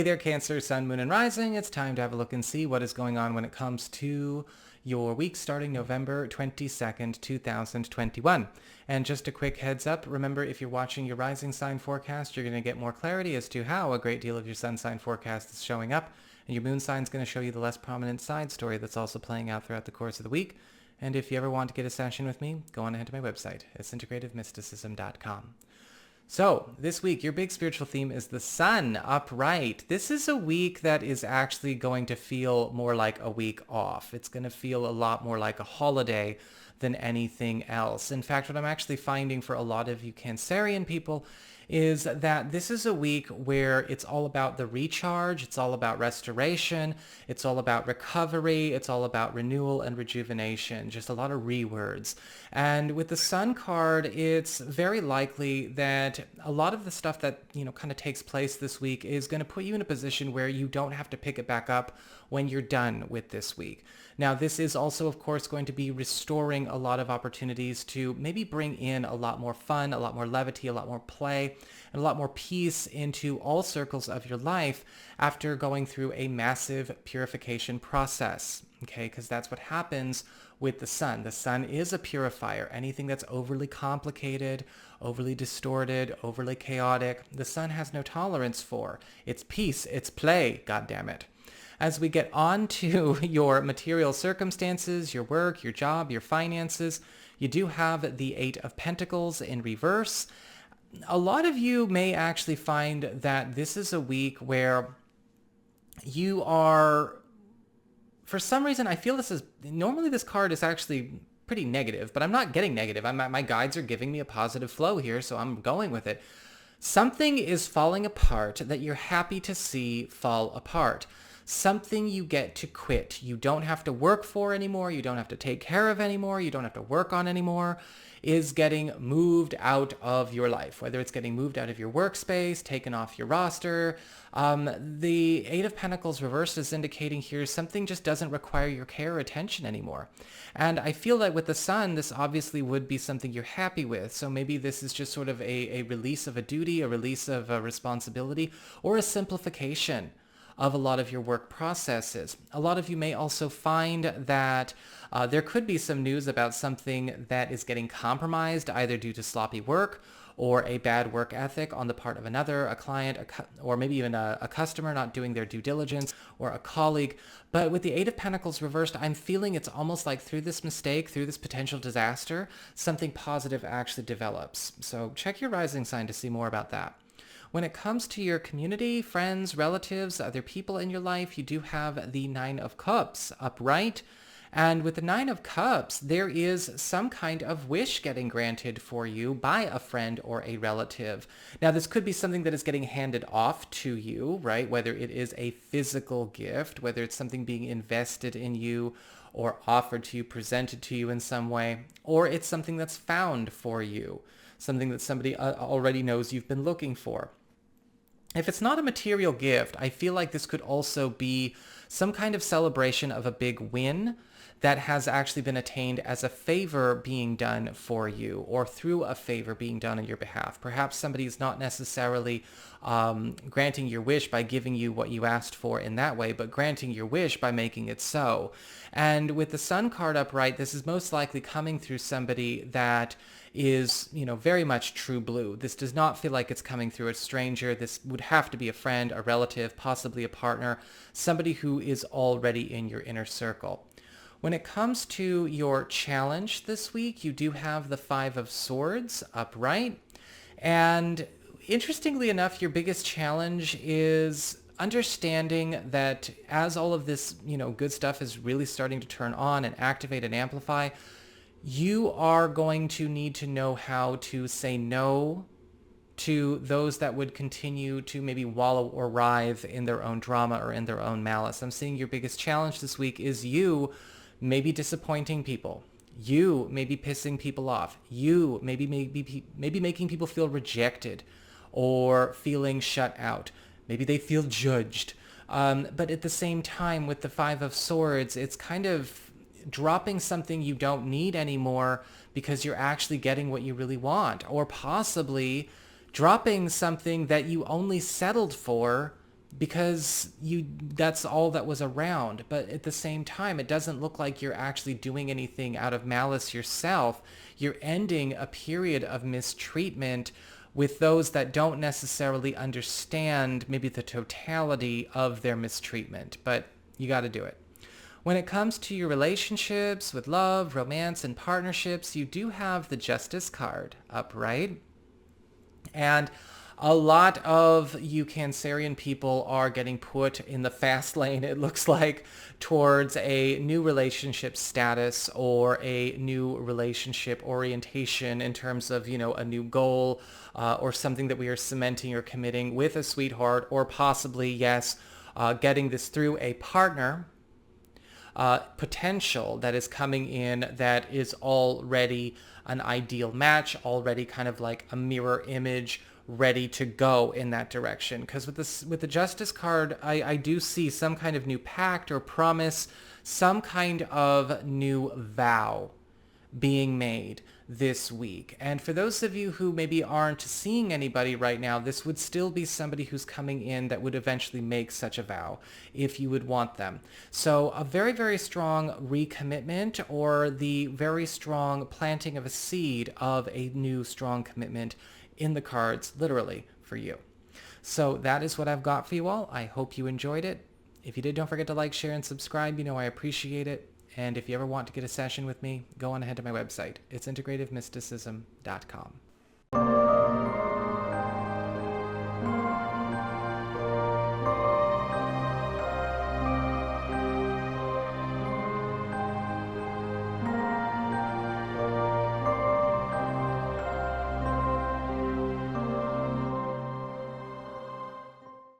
there, Cancer, Sun, Moon, and Rising. It's time to have a look and see what is going on when it comes to your week starting November 22nd, 2021. And just a quick heads up, remember if you're watching your rising sign forecast, you're going to get more clarity as to how a great deal of your sun sign forecast is showing up. And your moon sign is going to show you the less prominent side story that's also playing out throughout the course of the week. And if you ever want to get a session with me, go on ahead to my website. It's integrativemysticism.com. So this week, your big spiritual theme is the sun upright. This is a week that is actually going to feel more like a week off. It's going to feel a lot more like a holiday than anything else. In fact, what I'm actually finding for a lot of you Cancerian people is that this is a week where it's all about the recharge, it's all about restoration, it's all about recovery, it's all about renewal and rejuvenation, just a lot of re-words. And with the Sun card, it's very likely that a lot of the stuff that, kind of takes place this week is going to put you in a position where you don't have to pick it back up when you're done with this week. Now, this is also, of course, going to be restoring a lot of opportunities to maybe bring in a lot more fun, a lot more levity, a lot more play, and a lot more peace into all circles of your life after going through a massive purification process, okay? Because that's what happens with the sun. The sun is a purifier. Anything that's overly complicated, overly distorted, overly chaotic, the sun has no tolerance for. It's peace, it's play, goddammit. As we get on to your material circumstances, your work, your job, your finances, you do have the Eight of Pentacles in reverse. A lot of you may actually find that this is a week where you are, for some reason, I feel normally this card is actually pretty negative, but I'm not getting negative. My guides are giving me a positive flow here, so I'm going with it. Something is falling apart that you're happy to see fall apart. Something you get to quit. You don't have to work for anymore. You don't have to take care of anymore. You don't have to work on anymore. Is getting moved out of your life, whether it's getting moved out of your workspace, taken off your roster. The Eight of Pentacles reversed is indicating here something just doesn't require your care or attention anymore. And I feel that with the sun, this obviously would be something you're happy with. So maybe this is just sort of a release of a duty, a release of a responsibility, or a simplification of a lot of your work processes. A lot of you may also find that there could be some news about something that is getting compromised, either due to sloppy work or a bad work ethic on the part of another, a client, or maybe even a customer not doing their due diligence, or a colleague. But with the Eight of Pentacles reversed, I'm feeling it's almost like through this mistake, through this potential disaster, something positive actually develops. So check your rising sign to see more about that. When it comes to your community, friends, relatives, other people in your life, you do have the Nine of Cups upright. And with the Nine of Cups, there is some kind of wish getting granted for you by a friend or a relative. Now, this could be something that is getting handed off to you, right? Whether it is a physical gift, whether it's something being invested in you or offered to you, presented to you in some way, or it's something that's found for you, something that somebody already knows you've been looking for. If it's not a material gift, I feel like this could also be some kind of celebration of a big win that has actually been attained as a favor being done for you, or through a favor being done on your behalf. Perhaps somebody is not necessarily granting your wish by giving you what you asked for in that way, but granting your wish by making it so. And with the Sun card upright, this is most likely coming through somebody that is, very much true blue. This does not feel like it's coming through a stranger. This would have to be a friend, a relative, possibly a partner, somebody who is already in your inner circle. When it comes to your challenge this week, you do have the Five of Swords upright. And interestingly enough, your biggest challenge is understanding that as all of this, good stuff is really starting to turn on and activate and amplify, you are going to need to know how to say no to those that would continue to maybe wallow or writhe in their own drama or in their own malice. I'm seeing your biggest challenge this week is you maybe disappointing people. You maybe pissing people off. You maybe making people feel rejected or feeling shut out. Maybe they feel judged. But at the same time, with the Five of Swords, it's kind of dropping something you don't need anymore because you're actually getting what you really want, or possibly dropping something that you only settled for because that's all that was around. But at the same time, it doesn't look like you're actually doing anything out of malice yourself. You're ending a period of mistreatment with those that don't necessarily understand maybe the totality of their mistreatment, but you got to do it. When it comes to your relationships with love, romance, and partnerships, you do have the Justice card upright. And a lot of you Cancerian people are getting put in the fast lane, it looks like, towards a new relationship status or a new relationship orientation in terms of, a new goal or something that we are cementing or committing with a sweetheart, or possibly, yes, getting this through a partner. Potential that is coming in that is already an ideal match, already kind of like a mirror image, ready to go in that direction. Because with the Justice card, I do see some kind of new pact or promise, some kind of new vow being made this week. And for those of you who maybe aren't seeing anybody right now, this would still be somebody who's coming in that would eventually make such a vow if you would want them. So a very, very strong recommitment, or the very strong planting of a seed of a new strong commitment in the cards, literally, for you. So that is what I've got for you all. I hope you enjoyed it. If you did, don't forget to like, share, and subscribe. I appreciate it. And if you ever want to get a session with me, go on ahead to my website. It's integrativemysticism.com.